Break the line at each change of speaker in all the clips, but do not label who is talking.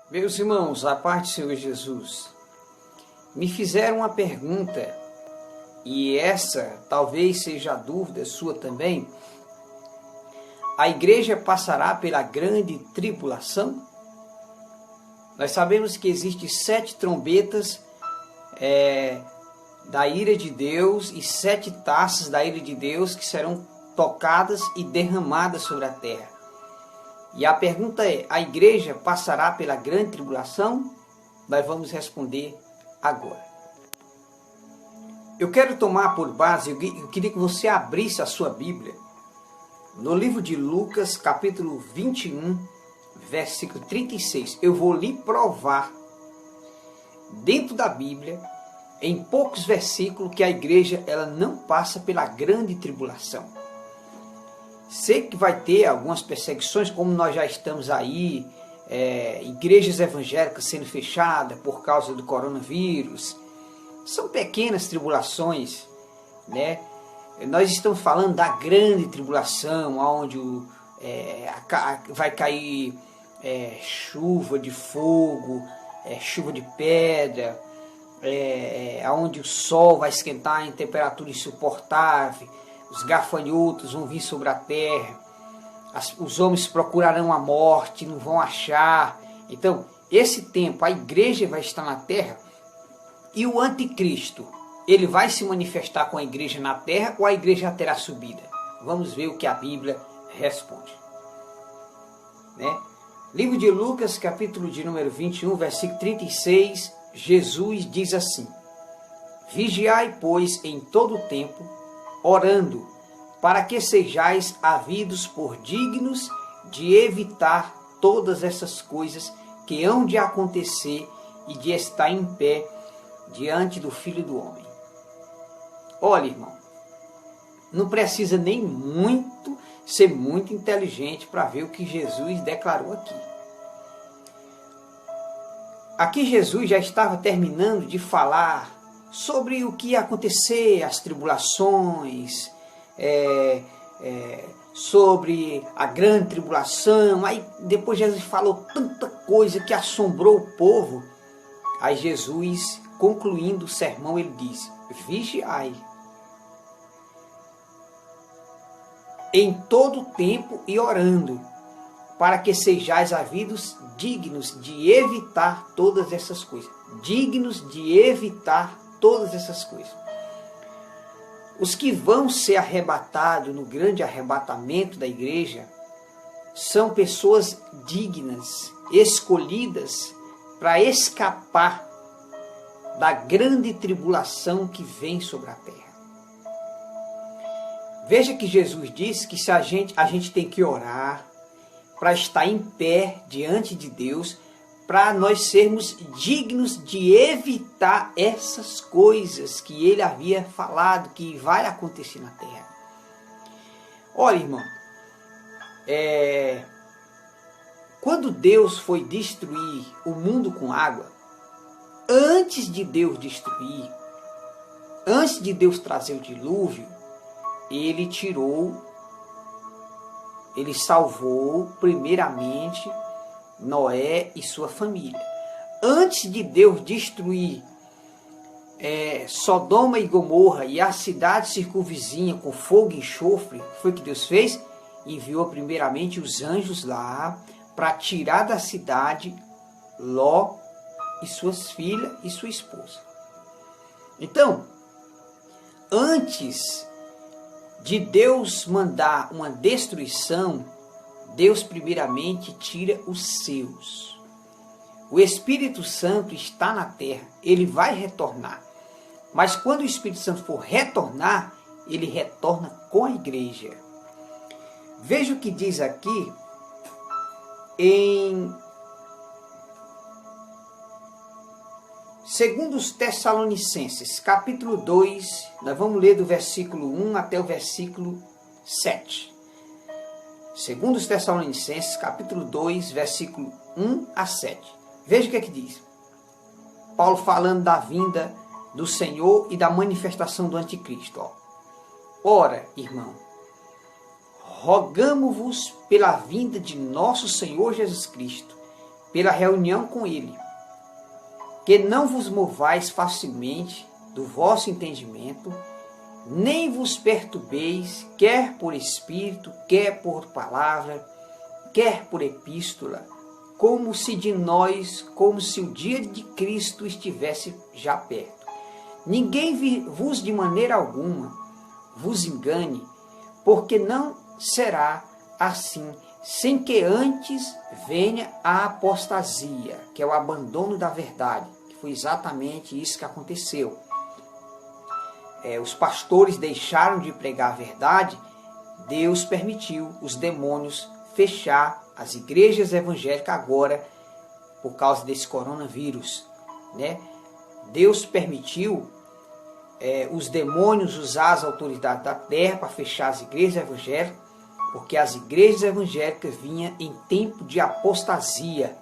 Meus irmãos, a paz do Senhor Jesus, me fizeram uma pergunta, e essa talvez seja a dúvida sua também. A igreja passará pela grande tribulação? Nós sabemos que existem 7 trombetas da ira de Deus e 7 taças da ira de Deus que serão tocadas e derramadas sobre a terra. E a pergunta é, a igreja passará pela grande tribulação? Nós vamos responder agora. Eu quero tomar por base, eu queria que você abrisse a sua Bíblia no livro de Lucas, capítulo 21, versículo 36. Eu vou lhe provar, dentro da Bíblia, em poucos versículos, que a igreja ela não passa pela grande tribulação. Sei que vai ter algumas perseguições, como nós já estamos aí, igrejas evangélicas sendo fechadas por causa do coronavírus. São pequenas tribulações, né? Nós estamos falando da grande tribulação, onde vai cair chuva de fogo, chuva de pedra, onde o sol vai esquentar em temperatura insuportável. Os gafanhotos vão vir sobre a terra, os homens procurarão a morte, não vão achar. Então, esse tempo, a igreja vai estar na terra e o anticristo, ele vai se manifestar com a igreja na terra ou a igreja já terá subida? Vamos ver o que a Bíblia responde. Né? Livro de Lucas, capítulo de número 21, versículo 36, Jesus diz assim: Vigiai, pois, em todo o tempo, orando, para que sejais havidos por dignos de evitar todas essas coisas que hão de acontecer e de estar em pé diante do Filho do Homem. Olha, irmão, não precisa nem ser muito inteligente para ver o que Jesus declarou aqui. Aqui Jesus já estava terminando de falar sobre o que ia acontecer, as tribulações, sobre a grande tribulação. Aí depois Jesus falou tanta coisa que assombrou o povo. Aí Jesus, concluindo o sermão, ele diz: vigiai em todo tempo e orando, para que sejais havidos dignos de evitar todas essas coisas. Dignos de evitar todas essas coisas. Os que vão ser arrebatados no grande arrebatamento da igreja são pessoas dignas, escolhidas para escapar da grande tribulação que vem sobre a terra. Veja que Jesus disse que a gente tem que orar para estar em pé diante de Deus, para nós sermos dignos de evitar essas coisas que ele havia falado que vai acontecer na terra. Olha, irmão, quando Deus foi destruir o mundo com água, antes de Deus destruir, antes de Deus trazer o dilúvio, ele salvou primeiramente Noé e sua família. Antes de Deus destruir Sodoma e Gomorra e a cidade circunvizinha com fogo e enxofre, foi o que Deus fez? Enviou primeiramente os anjos lá para tirar da cidade Ló e suas filhas e sua esposa. Então, antes de Deus mandar uma destruição, Deus primeiramente tira os seus. O Espírito Santo está na terra, ele vai retornar. Mas quando o Espírito Santo for retornar, ele retorna com a igreja. Veja o que diz aqui em 2 Tessalonicenses, capítulo 2, nós vamos ler do versículo 1 até o versículo 7. 2 Tessalonicenses, capítulo 2, versículo 1 a 7. Veja o que é que diz. Paulo falando da vinda do Senhor e da manifestação do anticristo. Ora, irmão, rogamo-vos pela vinda de nosso Senhor Jesus Cristo, pela reunião com ele, que não vos movais facilmente do vosso entendimento, nem vos perturbeis, quer por espírito, quer por palavra, quer por epístola, como se o dia de Cristo estivesse já perto. Ninguém vos de maneira alguma vos engane, porque não será assim, sem que antes venha a apostasia, que é o abandono da verdade, que foi exatamente isso que aconteceu. Os pastores deixaram de pregar a verdade, Deus permitiu os demônios fechar as igrejas evangélicas agora, por causa desse coronavírus, né? Deus permitiu os demônios usar as autoridades da terra para fechar as igrejas evangélicas, porque as igrejas evangélicas vinham em tempo de apostasia,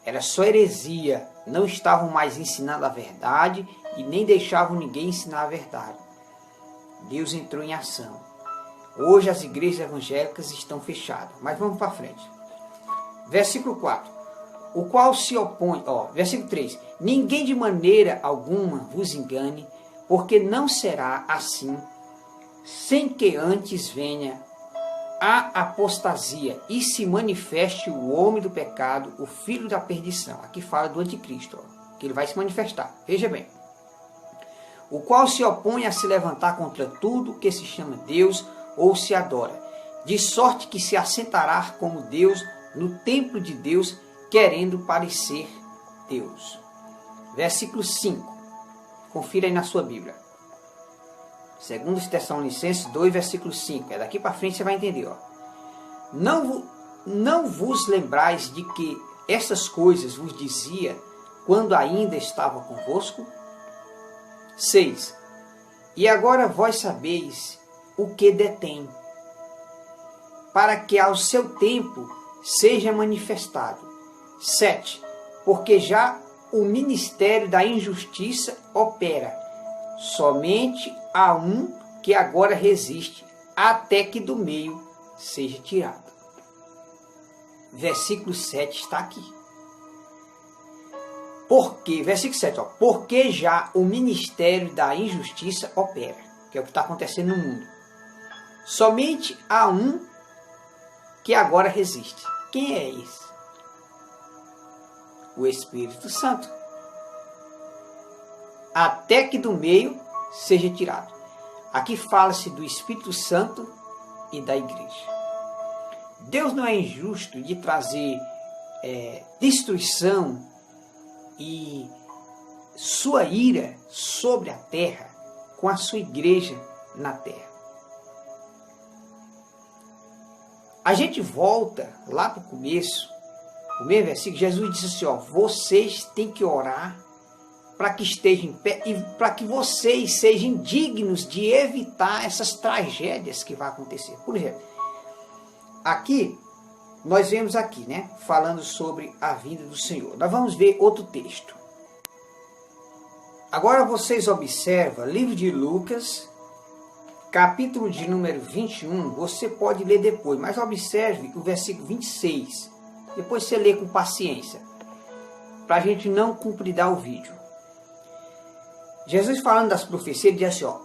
era só heresia, não estavam mais ensinando a verdade e nem deixavam ninguém ensinar a verdade. Deus entrou em ação. Hoje as igrejas evangélicas estão fechadas, mas vamos para frente. Versículo 4. O qual se opõe, versículo 3. Ninguém de maneira alguma vos engane, porque não será assim, sem que antes venha a apostasia e se manifeste o homem do pecado, o filho da perdição. Aqui fala do anticristo, que ele vai se manifestar. Veja bem. O qual se opõe a se levantar contra tudo que se chama Deus ou se adora, de sorte que se assentará como Deus no templo de Deus, querendo parecer Deus. Versículo 5. Confira aí na sua Bíblia. 2 Tessalonicenses 2, versículo 5. É daqui para frente você vai entender. Não vos lembrais de que essas coisas vos dizia quando ainda estava convosco? 6. E agora vós sabeis o que detém, para que ao seu tempo seja manifestado. 7. Porque já o ministério da injustiça opera, somente há um que agora resiste, até que do meio seja tirado. Versículo 7 está aqui. Porque, versículo 7, porque já o ministério da injustiça opera, que é o que está acontecendo no mundo. Somente há um que agora resiste. Quem é esse? O Espírito Santo. Até que do meio seja tirado. Aqui fala-se do Espírito Santo e da igreja. Deus não é injusto de trazer destruição e sua ira sobre a terra com a sua igreja na terra. A gente volta lá para o começo, o mesmo versículo, Jesus disse assim, vocês têm que orar para que estejam em pé e para que vocês sejam dignos de evitar essas tragédias que vão acontecer. Por exemplo, aqui, nós vemos aqui, né, falando sobre a vinda do Senhor. Nós vamos ver outro texto. Agora vocês observam, livro de Lucas, capítulo de número 21, você pode ler depois, mas observe o versículo 26. Depois você lê com paciência, para a gente não compridar o vídeo. Jesus falando das profecias, ele diz assim,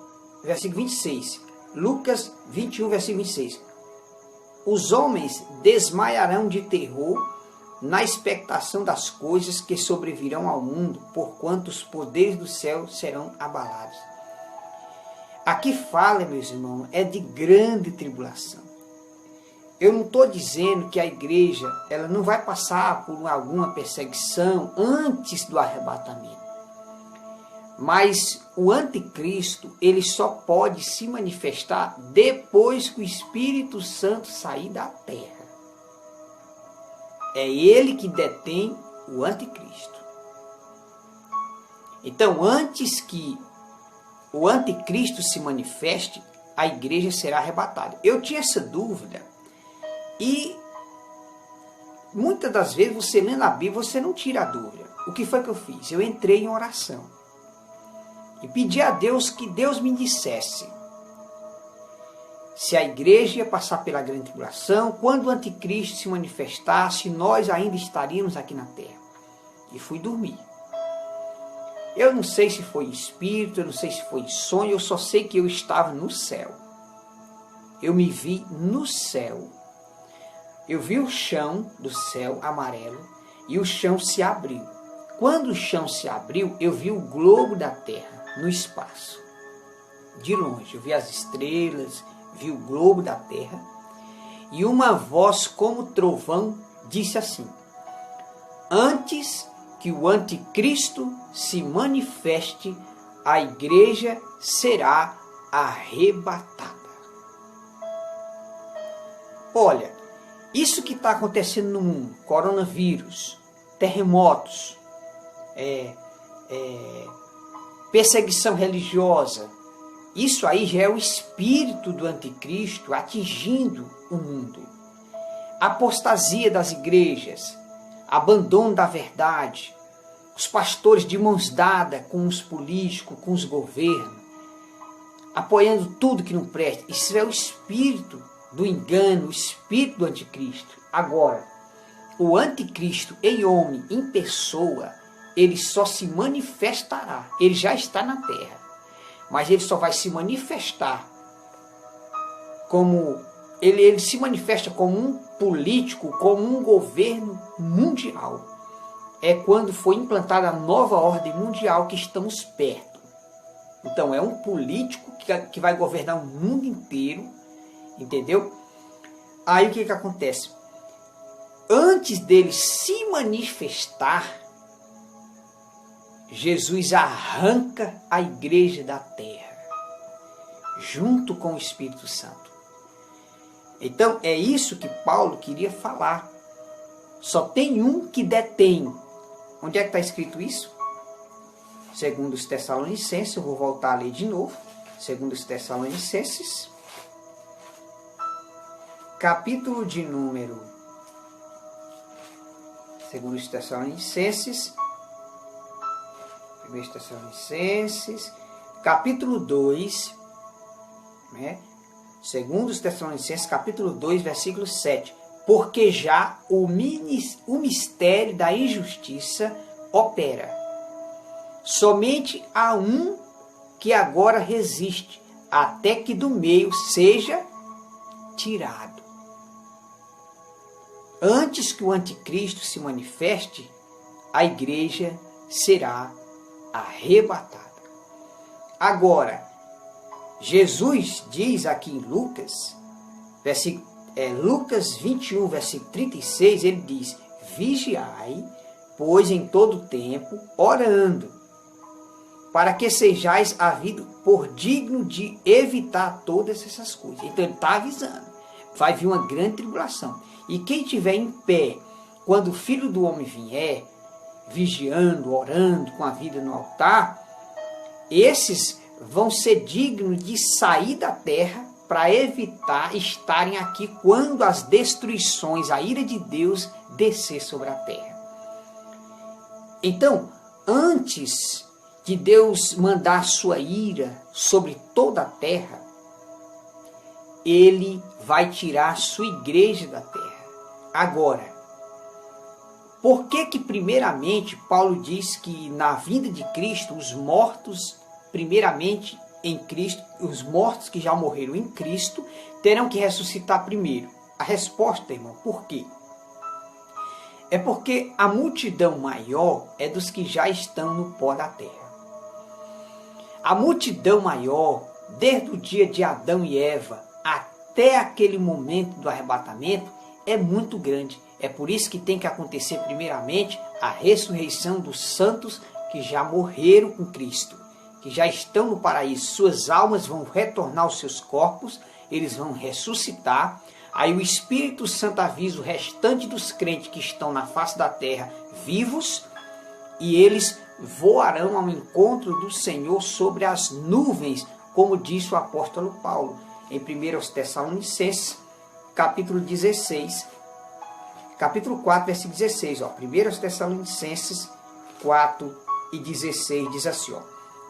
versículo 26, Lucas 21, versículo 26. Os homens desmaiarão de terror na expectação das coisas que sobrevirão ao mundo, porquanto os poderes do céu serão abalados. Aqui fala, meus irmãos, é de grande tribulação. Eu não estou dizendo que a igreja ela não vai passar por alguma perseguição antes do arrebatamento. Mas o anticristo, ele só pode se manifestar depois que o Espírito Santo sair da terra. É ele que detém o anticristo. Então, antes que o anticristo se manifeste, a igreja será arrebatada. Eu tinha essa dúvida e muitas das vezes você lendo a Bíblia, você não tira a dúvida. O que foi que eu fiz? Eu entrei em oração e pedi a Deus que Deus me dissesse se a igreja ia passar pela grande tribulação, quando o anticristo se manifestasse, nós ainda estaríamos aqui na terra. e fui dormir. Eu não sei se foi espírito, eu não sei se foi sonho, eu só sei que eu estava no céu. Eu me vi no céu. Eu vi o chão do céu amarelo e o chão se abriu. Quando o chão se abriu, eu vi o globo da terra no espaço. De longe, eu vi as estrelas, vi o globo da terra. E uma voz como trovão disse assim: antes que o anticristo se manifeste, a igreja será arrebatada. Olha, isso que está acontecendo no mundo, coronavírus, terremotos, perseguição religiosa, isso aí já é o espírito do anticristo atingindo o mundo. Apostasia das igrejas, abandono da verdade, os pastores de mãos dadas com os políticos, com os governos, apoiando tudo que não presta. Isso é o espírito do engano, o espírito do anticristo. Agora, o anticristo em homem, em pessoa, ele só se manifestará. Ele já está na terra, mas ele só vai se manifestar como... Ele se manifesta como um político, como um governo mundial. É quando foi implantada a nova ordem mundial que estamos perto. Então é um político que vai governar o mundo inteiro, entendeu? Aí o que acontece? Antes dele se manifestar, Jesus arranca a igreja da terra, junto com o Espírito Santo. Então é isso que Paulo queria falar. Só tem um que detém. Onde é que está escrito isso? Segundo os Tessalonicenses, eu vou voltar a ler de novo. Segundo os Tessalonicenses, capítulo de número... Segundo os Tessalonicenses, 1 Tessalonicenses, capítulo 2, né? Segundo os Tessalonicenses, capítulo 2, versículo 7. Porque já o mistério da injustiça opera. Somente há um que agora resiste, até que do meio seja tirado. Antes que o anticristo se manifeste, a igreja será arrebatada. Agora, Jesus diz aqui em Lucas, Lucas 21, versículo 36, ele diz: vigiai, pois em todo tempo, orando, para que sejais havido por digno de evitar todas essas coisas. Então ele está avisando, vai vir uma grande tribulação. E quem estiver em pé, quando o Filho do Homem vier, vigiando, orando, com a vida no altar, esses vão ser dignos de sair da terra para evitar estarem aqui quando as destruições, a ira de Deus descer sobre a terra. Então, antes de Deus mandar sua ira sobre toda a terra, Ele vai tirar a sua igreja da terra. Agora, por que primeiramente Paulo diz que na vinda de Cristo, os mortos, primeiramente em Cristo, os mortos que já morreram em Cristo, terão que ressuscitar primeiro? A resposta, irmão, por quê? É porque a multidão maior é dos que já estão no pó da terra. A multidão maior, desde o dia de Adão e Eva até aquele momento do arrebatamento, é muito grande. É por isso que tem que acontecer primeiramente a ressurreição dos santos que já morreram com Cristo, que já estão no paraíso. Suas almas vão retornar aos seus corpos, eles vão ressuscitar. Aí o Espírito Santo avisa o restante dos crentes que estão na face da terra vivos, e eles voarão ao encontro do Senhor sobre as nuvens, como disse o apóstolo Paulo em 1 Tessalonicenses, capítulo 16, capítulo 4, versículo 16. 1 Tessalonicenses 4 e 16 diz assim: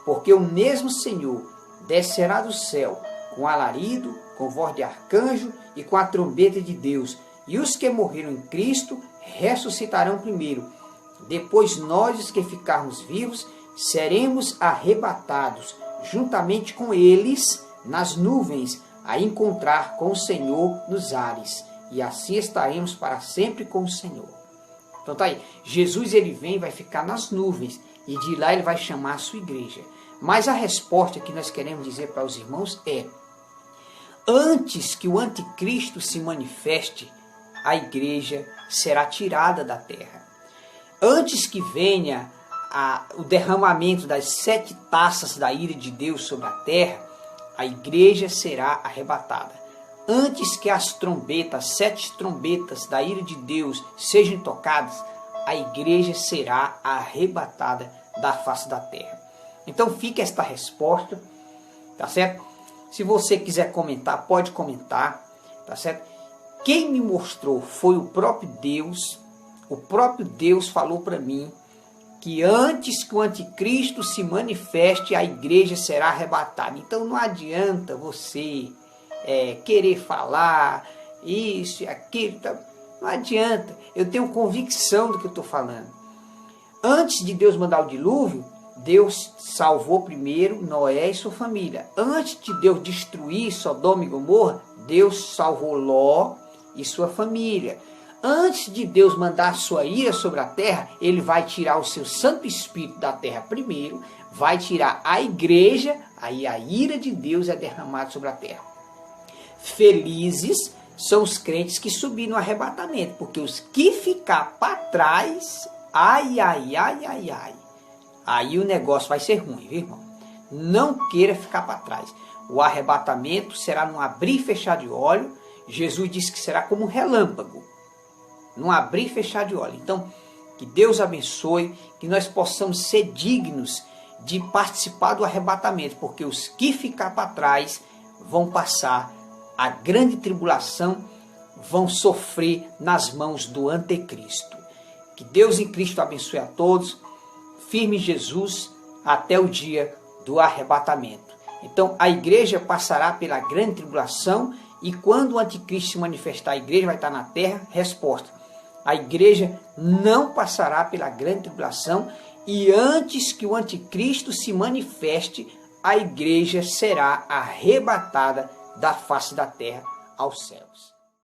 porque o mesmo Senhor descerá do céu com alarido, com voz de arcanjo e com a trombeta de Deus, e os que morreram em Cristo ressuscitarão primeiro. Depois nós, os que ficarmos vivos, seremos arrebatados, juntamente com eles, nas nuvens, a encontrar com o Senhor nos ares. E assim estaremos para sempre com o Senhor. Então tá aí, Jesus ele vem, vai ficar nas nuvens, e de lá ele vai chamar a sua igreja. Mas a resposta que nós queremos dizer para os irmãos é: antes que o anticristo se manifeste, a igreja será tirada da terra. Antes que venha o derramamento das 7 taças da ira de Deus sobre a terra, a igreja será arrebatada. Antes que as trombetas, 7 trombetas da ira de Deus sejam tocadas, a igreja será arrebatada da face da terra. Então fica esta resposta, tá certo? Se você quiser comentar, pode comentar, tá certo? Quem me mostrou foi o próprio Deus. O próprio Deus falou para mim que antes que o anticristo se manifeste, a igreja será arrebatada. Então não adianta você querer falar isso e aquilo, tá? Não adianta. Eu tenho convicção do que eu estou falando. Antes de Deus mandar o dilúvio, Deus salvou primeiro Noé e sua família. Antes de Deus destruir Sodoma e Gomorra, Deus salvou Ló e sua família. Antes de Deus mandar a sua ira sobre a terra, ele vai tirar o seu Santo Espírito da terra primeiro, vai tirar a igreja, aí a ira de Deus é derramada sobre a terra. Felizes são os crentes que subirem no arrebatamento, porque os que ficar para trás, ai, aí o negócio vai ser ruim, viu, irmão? Não queira ficar para trás. O arrebatamento será num abrir e fechar de olho. Jesus disse que será como um relâmpago, num abrir e fechar de olho. Então, que Deus abençoe, que nós possamos ser dignos de participar do arrebatamento, porque os que ficar para trás vão passar a grande tribulação, vão sofrer nas mãos do anticristo. Que Deus em Cristo abençoe a todos, firme Jesus até o dia do arrebatamento. Então a igreja passará pela grande tribulação, e quando o anticristo se manifestar, a igreja vai estar na terra? Resposta: a igreja não passará pela grande tribulação, e antes que o anticristo se manifeste, a igreja será arrebatada da face da terra aos céus.